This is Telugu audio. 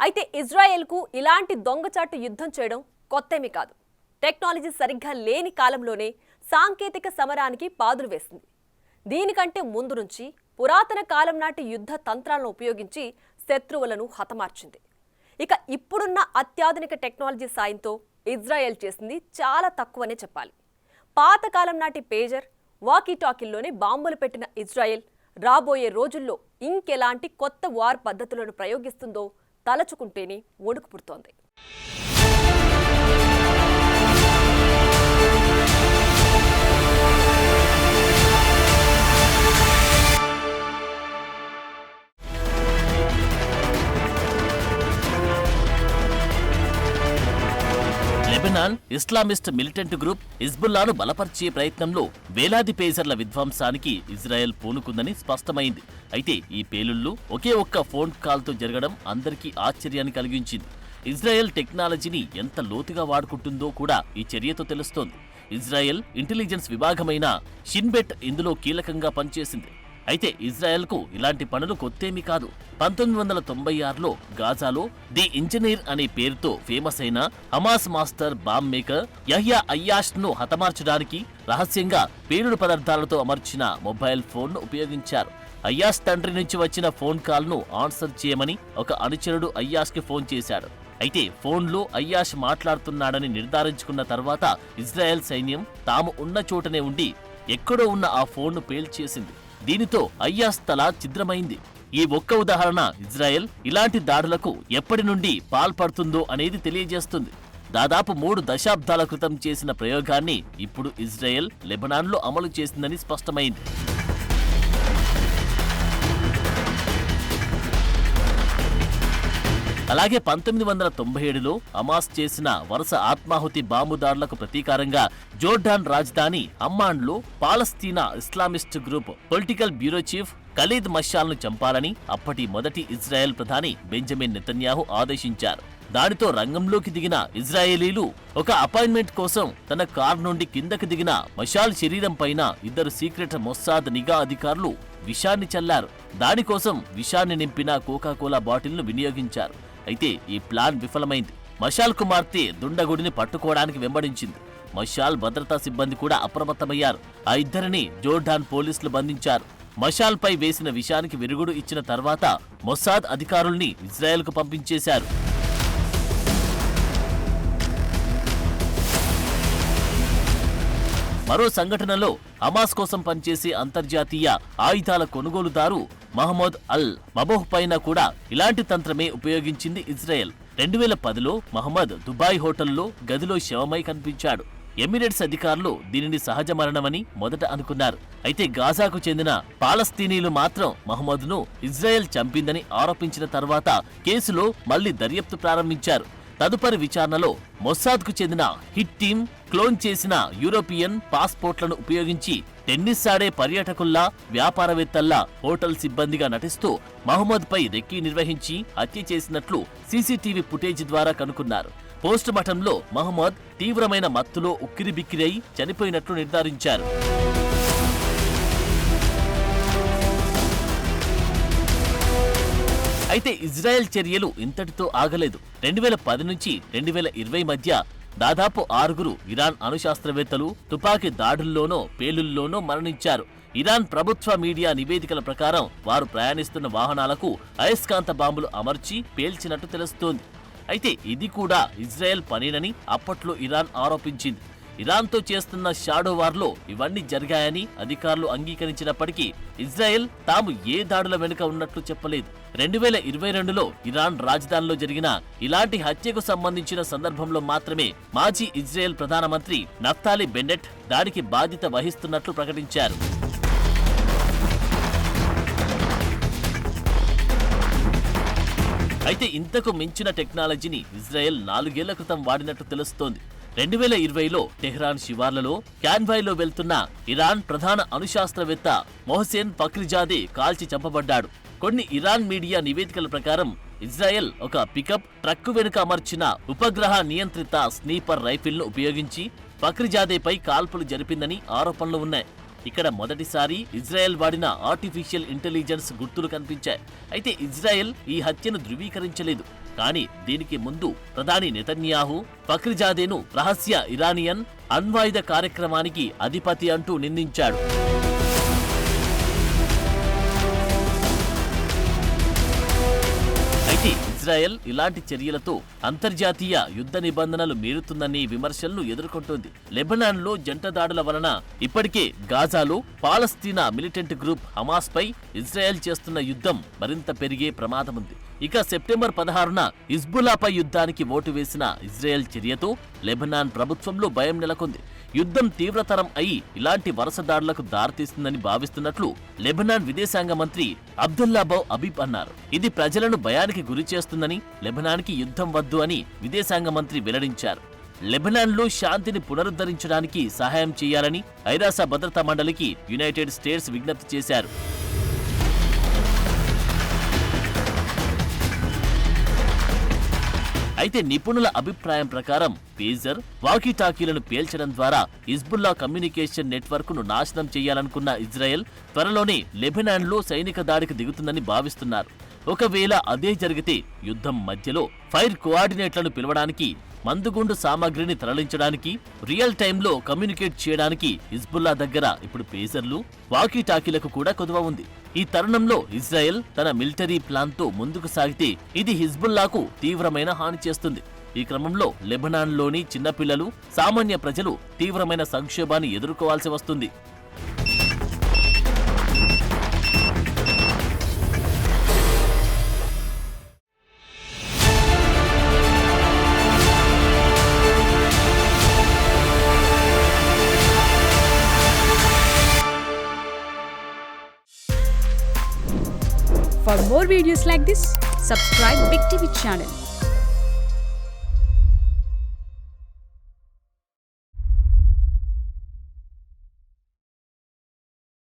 అయితే ఇజ్రాయెల్కు ఇలాంటి దొంగచాటు యుద్ధం చేయడం కొత్తేమీ కాదు. టెక్నాలజీ సరిగ్గా లేని కాలంలోనే సాంకేతిక సమరానికి పాదులు వేసింది. దీనికంటే ముందు నుంచి పురాతన కాలం నాటి యుద్ధ తంత్రాలను ఉపయోగించి శత్రువులను హతమార్చింది. ఇక ఇప్పుడున్న అత్యాధునిక టెక్నాలజీ సాయంతో ఇజ్రాయెల్ చేసింది చాలా తక్కువనే చెప్పాలి. పాతకాలం నాటి పేజర్, వాకీటాకీల్లోనే బాంబులు పెట్టిన ఇజ్రాయెల్ రాబోయే రోజుల్లో ఇంకెలాంటి కొత్త వార్ పద్ధతులను ప్రయోగిస్తుందో తలచుకుంటేనే వణుకు పుడుతోంది. లెబనాన్ ఇస్లామిస్ట్ మిలిటెంట్ గ్రూప్ హిజ్బుల్లాను బలపరిచే ప్రయత్నంలో వేలాది పేజర్ల విధ్వంసానికి ఇజ్రాయెల్ పూనుకుందని స్పష్టమైంది. అయితే ఈ పేలుళ్లు ఒకే ఒక్క ఫోన్ కాల్తో జరగడం అందరికీ ఆశ్చర్యాన్ని కలిగించింది. ఇజ్రాయెల్ టెక్నాలజీని ఎంత లోతుగా వాడుకుంటుందో కూడా ఈ చర్యతో తెలుస్తోంది. ఇజ్రాయెల్ ఇంటెలిజెన్స్ విభాగమైన షిన్బెట్ ఇందులో కీలకంగా పనిచేసింది. అయితే ఇజ్రాయెల్కు ఇలాంటి పనులు కొత్తేమీ కాదు. 1996లో గాజాలో ది ఇంజనీర్ అనే పేరుతో ఫేమస్ అయిన Hamas master bomb maker Yahya అయ్యాష్ను హతమార్చడానికి రహస్యంగా పేలుడు పదార్థాలతో అమర్చిన మొబైల్ ఫోన్ను ఉపయోగించారు. అయ్యాష్ తండ్రి నుంచి వచ్చిన ఫోన్ కాల్ను ఆన్సర్ చేయమని ఒక అనుచరుడు అయ్యాష్కి ఫోన్ చేశాడు. అయితే ఫోన్లో అయ్యాష్ మాట్లాడుతున్నాడని నిర్ధారించుకున్న తర్వాత ఇజ్రాయెల్ సైన్యం తాము ఉన్న చోటనే ఉండి ఎక్కడో ఉన్న ఆ ఫోన్ను పేల్చేసింది. దీనితో అయ్యాష్ తల ఛిద్రమైంది. ఈ ఒక్క ఉదాహరణ ఇజ్రాయెల్ ఇలాంటి దాడులకు ఎప్పటి నుండి పాల్పడుతుందో అనేది తెలియజేస్తుంది. దాదాపు 3 దశాబ్దాల క్రితం చేసిన ప్రయోగాన్ని ఇప్పుడు ఇజ్రాయెల్ లెబనాన్లో అమలు చేసిందని స్పష్టమైంది. అలాగే 1997లో హమాస్ చేసిన వరుస ఆత్మాహుతి బాంబు దాడులకు ప్రతీకారంగా జోర్డాన్ రాజధాని అమ్మాన్లో పాలస్తీనా Islamist group political bureau chief Khalid మషాల్ను చంపాలని అప్పటి మొదటి ఇజ్రాయెల్ ప్రధాని బెంజమిన్ నెతన్యాహు ఆదేశించారు. దానితో రంగంలోకి దిగిన ఇజ్రాయేలీలు ఒక అపాయింట్మెంట్ కోసం తన కారు నుండి కిందకి దిగిన మషాల్ శరీరం పైన 2 సీక్రెట్ మొస్సాద్ నిఘా అధికారులు విషాన్ని చల్లారు. దానికోసం విషాన్ని నింపిన కోకాకోలా బాటిల్ను వినియోగించారు. అయితే ఈ ప్లాన్ విఫలమైంది. మషాల్ కుమార్తె దుండగుడిని పట్టుకోవడానికి వెంబడించింది. మషాల్ భద్రతా సిబ్బంది కూడా అప్రమత్తమయ్యారు. ఆ ఇద్దరిని జోర్డాన్ పోలీసులు బంధించారు. మషాల్ పై వేసిన విషానికి విరుగుడు ఇచ్చిన తర్వాత మొస్సాద్ అధికారుల్ని ఇజ్రాయెల్కు పంపించేశారు. మరో సంఘటనలో హమాస్ కోసం పనిచేసే అంతర్జాతీయ ఆయుధాల కొనుగోలుదారు మహమ్మద్ అల్ మబోహ్ పైన కూడా ఇలాంటి తంత్రమే ఉపయోగించింది ఇజ్రాయెల్. 2010లో మహమ్మద్ దుబాయ్ హోటల్లో గదిలో శవమై కనిపించాడు. ఎమిరేట్స్ అధికారులు దీనిని సహజ మరణమని మొదట అనుకున్నారు. అయితే గాజాకు చెందిన పాలస్తీనీలు మాత్రం మహమ్మద్ను ఇజ్రాయెల్ చంపిందని ఆరోపించిన తర్వాత కేసులో మళ్లీ దర్యాప్తు ప్రారంభించారు. తదుపరి విచారణలో మొస్సాద్కు చెందిన హిట్ టీం క్లోన్ చేసిన యూరోపియన్ పాస్పోర్ట్లను ఉపయోగించి టెన్నిస్ ఆడే పర్యాటకుల్లా వ్యాపారవేత్తల్లా హోటల్ సిబ్బందిగా నటిస్తూ మహమ్మద్ పై రెక్కీ నిర్వహించి హత్య చేసినట్లు సీసీటీవీ ఫుటేజ్ ద్వారా కనుక్కున్నారు. పోస్ట్ మార్టంలో మహమ్మద్ తీవ్రమైన మత్తులో ఉక్కిరిబిక్కిరై చనిపోయినట్లు నిర్ధారించారు. అయితే ఇజ్రాయెల్ చర్యలు ఇంతటితో ఆగలేదు. 2010 నుంచి 2020 మధ్య దాదాపు 6 ఇరాన్ అణుశాస్త్రవేత్తలు తుపాకీ దాడుల్లోనో పేలుల్లోనో మరణించారు. ఇరాన్ ప్రభుత్వ మీడియా నివేదికల ప్రకారం వారు ప్రయాణిస్తున్న వాహనాలకు అయస్కాంత బాంబులు అమర్చి పేల్చినట్టు తెలుస్తోంది. అయితే ఇది కూడా ఇజ్రాయెల్ పనేనని అప్పట్లో ఇరాన్ ఆరోపించింది. ఇరాన్తో చేస్తున్న షాడో వార్లో ఇవన్నీ జరిగాయని అధికారులు అంగీకరించినప్పటికీ ఇజ్రాయెల్ తాము ఏ దాడుల వెనుక ఉన్నట్లు చెప్పలేదు. 2022లో ఇరాన్ రాజధానిలో జరిగిన ఇలాంటి హత్యకు సంబంధించిన సందర్భంలో మాత్రమే మాజీ ఇజ్రాయెల్ ప్రధానమంత్రి నఫ్తాలి బెన్నెట్ దానికి బాధ్యత వహిస్తున్నట్లు ప్రకటించారు. అయితే ఇంతకు మించిన టెక్నాలజీని ఇజ్రాయెల్ 4 ఏళ్ల క్రితం వాడినట్టు తెలుస్తోంది. 2020లో టెహ్రాన్ శివార్లలో క్యాన్వాయ్లో వెళ్తున్న ఇరాన్ ప్రధాన అణుశాస్త్రవేత్త మొహసేన్ ఫక్రిజాదే కాల్చి చంపబడ్డాడు. కొన్ని ఇరాన్ మీడియా నివేదికల ప్రకారం ఇజ్రాయెల్ ఒక పికప్ ట్రక్కు వెనుక అమర్చిన ఉపగ్రహ నియంత్రిత స్నీపర్ రైఫిల్ను ఉపయోగించి ఫక్రిజాదేపై కాల్పులు జరిపిందని ఆరోపణలు ఉన్నాయి. ఇక్కడ మొదటిసారి ఇజ్రాయెల్ వాడిన ఆర్టిఫిషియల్ ఇంటెలిజెన్స్ గుర్తులు కనిపించాయి. అయితే ఇజ్రాయెల్ ఈ హత్యను ధృవీకరించలేదు. కానీ దీనికి ముందు ప్రధాని నెతన్యాహు ఫఖ్రీజాదేను రహస్య ఇరానియన్ అణ్వాయుధ కార్యక్రమానికి అధిపతి అంటూ నిందించాడు. అయితే ఇజ్రాయెల్ ఇలాంటి చర్యలతో అంతర్జాతీయ యుద్ధ నిబంధనలు మీరుతుందని విమర్శలను ఎదుర్కొంటోంది. లెబనాన్లో జంట దాడుల వలన ఇప్పటికే గాజాలో పాలస్తీనా మిలిటెంట్ గ్రూప్ హమాస్ పై ఇజ్రాయెల్ చేస్తున్న యుద్ధం మరింత పెరిగే ప్రమాదముంది. ఇక సెప్టెంబర్ 16న హిజ్బుల్లాపై యుద్ధానికి ఓటు వేసిన ఇజ్రాయెల్ చర్యతో లెబనాన్ ప్రభుత్వంలో భయం నెలకొంది. యుద్ధం తీవ్రతరం అయి ఇలాంటి వరుస దాడులకు దారితీస్తుందని భావిస్తున్నట్లు లెబనాన్ విదేశాంగ మంత్రి అబ్దుల్లాబౌ అబీబ్ అన్నారు. ఇది ప్రజలను భయానికి గురి చేస్తుందని, లెబనాన్కి యుద్ధం వద్దు అని విదేశాంగ మంత్రి వెల్లడించారు. లెబనాన్లో శాంతిని పునరుద్ధరించడానికి సహాయం చేయాలని ఐరాస భద్రతా మండలికి యునైటెడ్ స్టేట్స్ విజ్ఞప్తి చేశారు. అయితే నిపుణుల అభిప్రాయం ప్రకారం పేజర్, వాకీటాకీలను పేల్చడం ద్వారా హిజ్బుల్లా కమ్యూనికేషన్ నెట్వర్క్ను నాశనం చేయాలనుకున్న ఇజ్రాయెల్ త్వరలోనే లెబనాన్లో సైనిక దాడికి దిగుతుందని భావిస్తున్నారు. ఒకవేళ అదే జరిగితే యుద్ధం మధ్యలో ఫైర్ కోఆర్డినేట్లను పిలవడానికి, మందుగుండు సామాగ్రిని తరలించడానికి, రియల్ టైంలో కమ్యూనికేట్ చేయడానికి హిజ్బుల్లా దగ్గర ఇప్పుడు పేజర్లు, వాకీటాకీలకు కూడా కొదువ ఉంది. ఈ తరుణంలో ఇజ్రాయెల్ తన మిలిటరీ ప్లాన్తో ముందుకు సాగితే ఇది హిజ్బుల్లాకు తీవ్రమైన హాని చేస్తుంది. ఈ క్రమంలో లెబనాన్లోని చిన్నపిల్లలు, సామాన్య ప్రజలు తీవ్రమైన సంక్షోభాన్ని ఎదుర్కోవాల్సి వస్తుంది. For more videos like this, subscribe Big TV channel.